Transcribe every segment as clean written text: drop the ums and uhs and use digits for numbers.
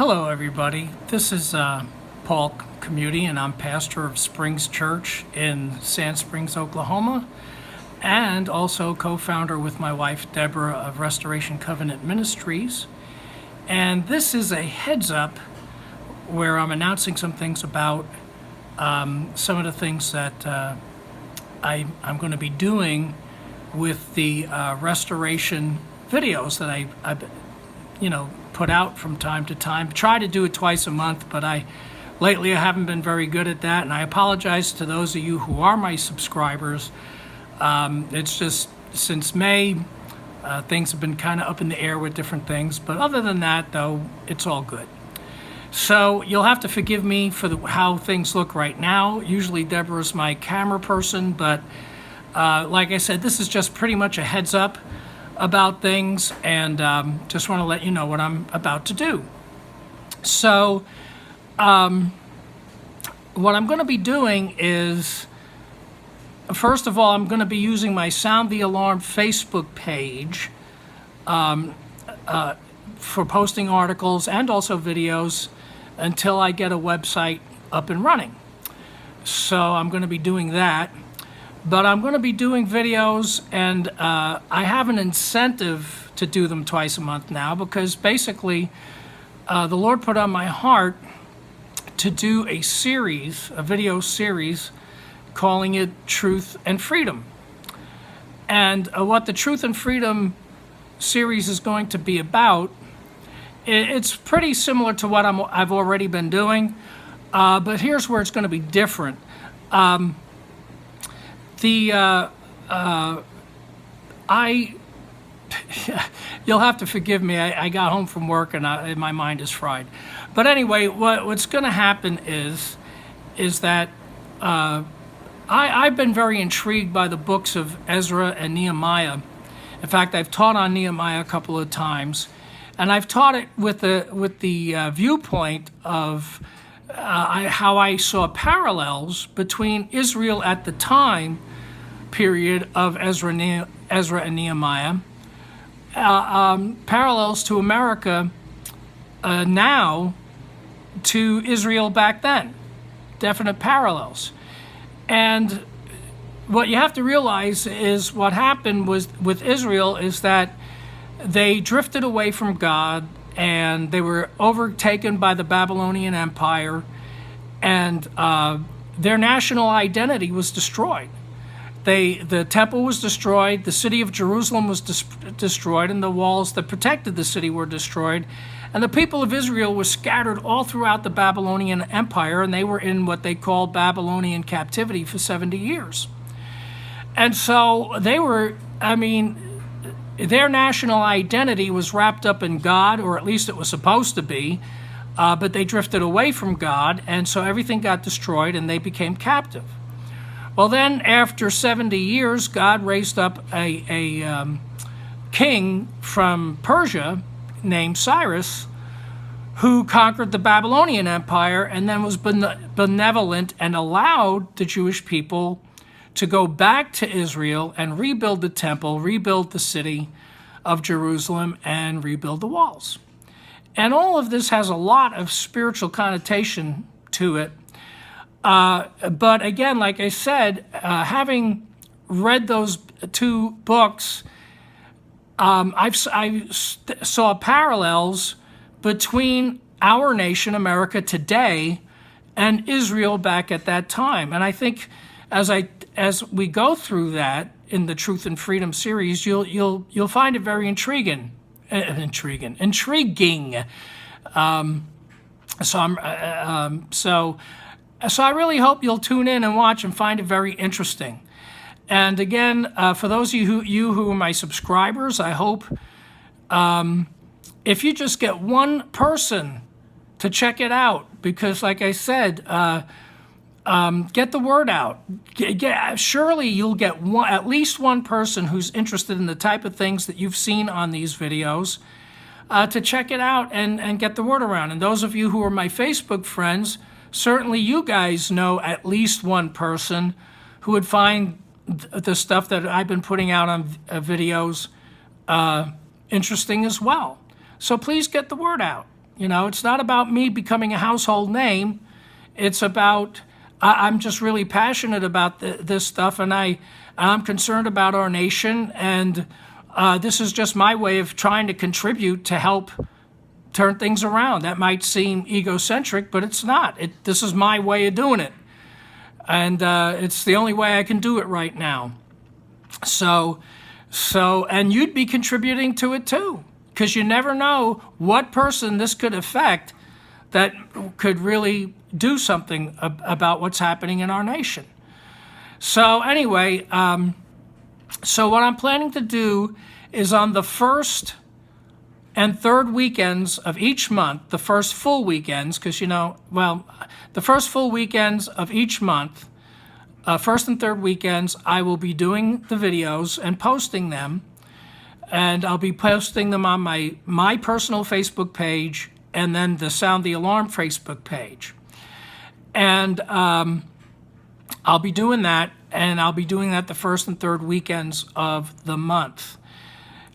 Hello, everybody. This is Paul Camuti, and I'm pastor of Springs Church in Sand Springs, Oklahoma, and also co-founder with my wife, Deborah, of Restoration Covenant Ministries. And this is a heads up where I'm announcing some things about some of the things that I'm going to be doing with the restoration videos that I've put out from time to time. Try to do it twice a month, but lately I haven't been very good at that, and I apologize to those of you who are my subscribers. It's just since May, things have been kind of up in the air with different things, but other than that, though, it's all good. So you'll have to forgive me for how things look right now. Usually Deborah's my camera person, but like I said, this is just pretty much a heads up about things, and just want to let you know what I'm about to do. So what I'm going to be doing is, first of all, I'm going to be using my Sound the Alarm Facebook page for posting articles and also videos until I get a website up and running. So I'm going to be doing that. But I'm going to be doing videos, and I have an incentive to do them twice a month now, because basically the Lord put on my heart to do a video series, calling it Truth and Freedom. And what the Truth and Freedom series is going to be about, it's pretty similar to what I've already been doing, but here's where it's going to be different. You'll have to forgive me. I got home from work and my mind is fried. But anyway, what's going to happen is that I've been very intrigued by the books of Ezra and Nehemiah. In fact, I've taught on Nehemiah a couple of times, and I've taught it with the viewpoint of how I saw parallels between Israel at the time period of Ezra and Nehemiah, parallels to America now to Israel back then. Definite parallels. And what you have to realize is what happened with Israel is that they drifted away from God, and they were overtaken by the Babylonian Empire, and their national identity was destroyed. The temple was destroyed, the city of Jerusalem was destroyed, and the walls that protected the city were destroyed. And the people of Israel were scattered all throughout the Babylonian Empire, and they were in what they called Babylonian captivity for 70 years. And so their national identity was wrapped up in God, or at least it was supposed to be, but they drifted away from God, and so everything got destroyed, and they became captive. Well, then, after 70 years, God raised up a king from Persia named Cyrus, who conquered the Babylonian Empire and then was benevolent and allowed the Jewish people to go back to Israel and rebuild the temple, rebuild the city of Jerusalem, and rebuild the walls. And all of this has a lot of spiritual connotation to it. But again, like I said, having read those two books, I saw parallels between our nation, America today, and Israel back at that time. And I think as we go through that in the Truth and Freedom series, you'll find it very intriguing. So I really hope you'll tune in and watch and find it very interesting. And again, for those of you who are my subscribers, I hope if you just get one person to check it out, because like I said, get the word out. Surely you'll get at least one person who's interested in the type of things that you've seen on these videos to check it out and get the word around. And those of you who are my Facebook friends, certainly you guys know at least one person who would find the stuff that I've been putting out on videos interesting as well. So please get the word out. You know, it's not about me becoming a household name. It's about, I'm just really passionate about this stuff, and I'm concerned about our nation, and this is just my way of trying to contribute to help turn things around. That might seem egocentric, but it's not. This is my way of doing it, and it's the only way I can do it right now. So, and you'd be contributing to it too, because you never know what person this could affect that could really do something about what's happening in our nation. So anyway, so what I'm planning to do is on the first and third weekends of each month, the first full weekends, because the first full weekends of each month, first and third weekends, I will be doing the videos and posting them, and I'll be posting them on my personal Facebook page and then the Sound the Alarm Facebook page. And I'll be doing that, and I'll be doing that the first and third weekends of the month.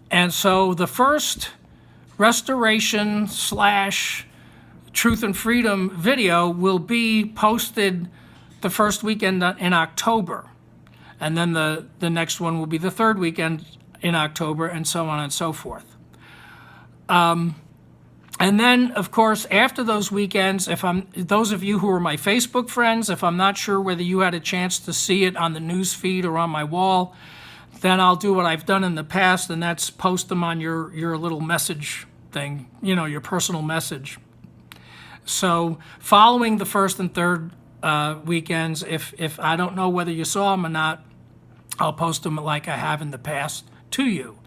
And so the first Restoration / Truth and Freedom video will be posted the first weekend in October. And then the next one will be the third weekend in October, and so on and so forth. And then, of course, after those weekends, those of you who are my Facebook friends, if I'm not sure whether you had a chance to see it on the news feed or on my wall, then I'll do what I've done in the past, and that's post them on your little message thing, your personal message. So following the first and third weekends, if I don't know whether you saw them or not, I'll post them like I have in the past to you.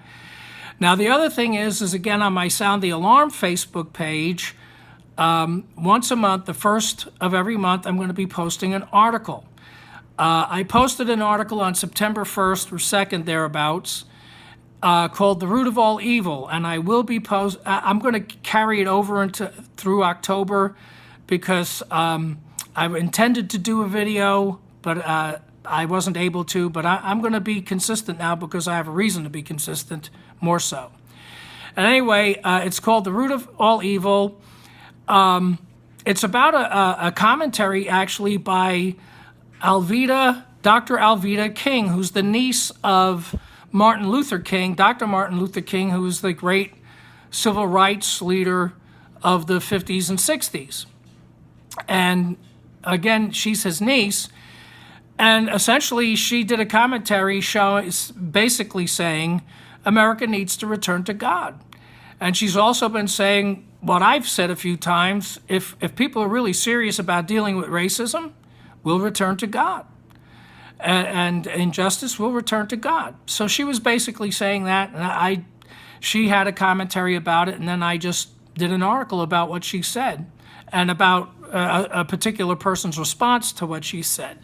Now, the other thing is again, on my Sound the Alarm Facebook page, once a month, the first of every month, I'm going to be posting an article. I posted an article on September 1st or 2nd, thereabouts, called The Root of All Evil, and I will be I'm going to carry it over through October, because I intended to do a video, but I wasn't able to, but I'm going to be consistent now because I have a reason to be consistent, more so. And anyway, it's called The Root of All Evil. It's about a commentary, actually, by Dr. Alveda King, who's the niece of Martin Luther King, Dr. Martin Luther King, who was the great civil rights leader of the 50s and 60s. And again, she's his niece. And essentially, she did a commentary basically saying America needs to return to God. And she's also been saying what I've said a few times: if people are really serious about dealing with racism, we'll return to God. And injustice will return to God. So she was basically saying that, and she had a commentary about it, and then I just did an article about what she said and about a particular person's response to what she said.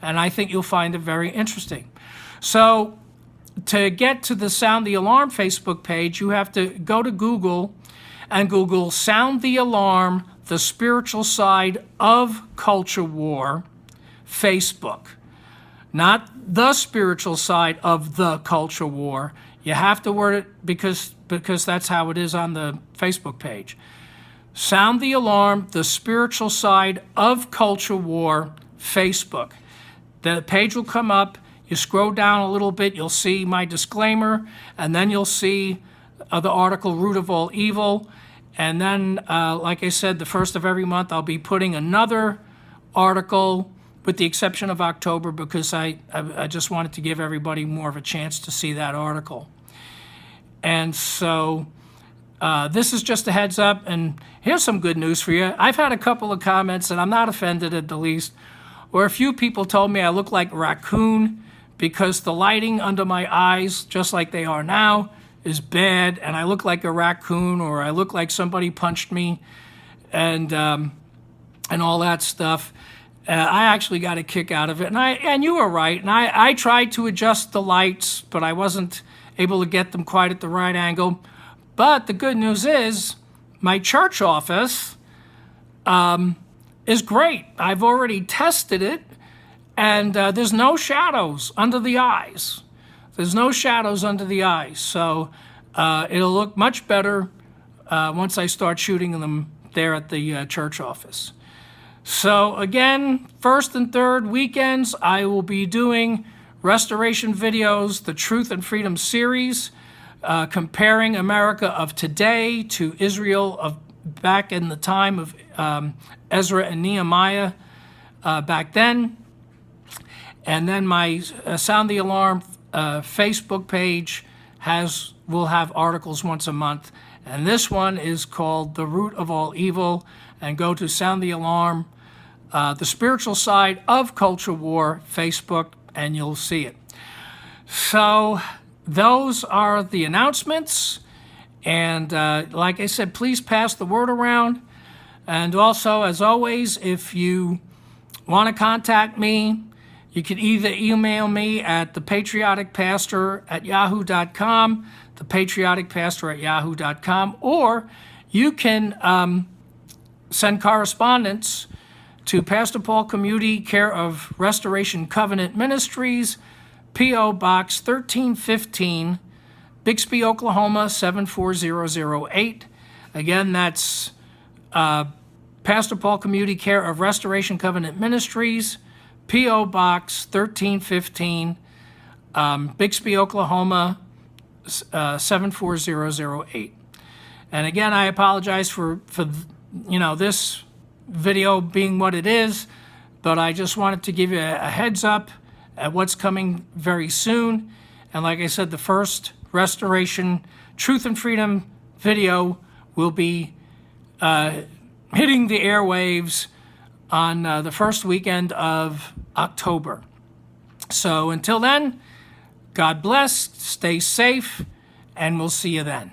And I think you'll find it very interesting. So to get to the Sound the Alarm Facebook page, you have to go to Google and Google Sound the Alarm, the Spiritual Side of Culture War, Facebook. Not the spiritual side of the culture war. You have to word it because that's how it is on the Facebook page. Sound the Alarm, the Spiritual Side of Culture War, Facebook. The page will come up. You scroll down a little bit, you'll see my disclaimer, and then you'll see the article Root of All Evil. And then, like I said, the first of every month, I'll be putting another article, with the exception of October, because I just wanted to give everybody more of a chance to see that article. And so this is just a heads up, and here's some good news for you. I've had a couple of comments, and I'm not offended at the least, where a few people told me I look like a raccoon because the lighting under my eyes, just like they are now, is bad, and I look like a raccoon, or I look like somebody punched me, and all that stuff. I actually got a kick out of it, and you were right. And I tried to adjust the lights, but I wasn't able to get them quite at the right angle. But the good news is, my church office is great. I've already tested it, and there's no shadows under the eyes. There's no shadows under the eyes, so it'll look much better once I start shooting them there at the church office. So again, first and third weekends, I will be doing restoration videos, the Truth and Freedom series, comparing America of today to Israel of back in the time of Ezra and Nehemiah back then. And then my Sound the Alarm Facebook page will have articles once a month. And this one is called The Root of All Evil. And go to Sound the Alarm, the spiritual side of Culture War Facebook, and you'll see it. So those are the announcements. And like I said, please pass the word around. And also, as always, if you want to contact me, you can either email me at thepatrioticpastor@yahoo.com, thepatrioticpastor@yahoo.com, or you can send correspondence to Pastor Paul Camuti, care of Restoration Covenant Ministries, P.O. Box 1315, Bixby, Oklahoma 74008. Again, that's Pastor Paul Camuti, care of Restoration Covenant Ministries, P.O. Box 1315, Bixby, Oklahoma 74008. And again, I apologize for this video being what it is, but I just wanted to give you a heads up at what's coming very soon. And like I said, the first Restoration Truth and Freedom video will be hitting the airwaves on the first weekend of October. So until then, God bless, stay safe, and we'll see you then.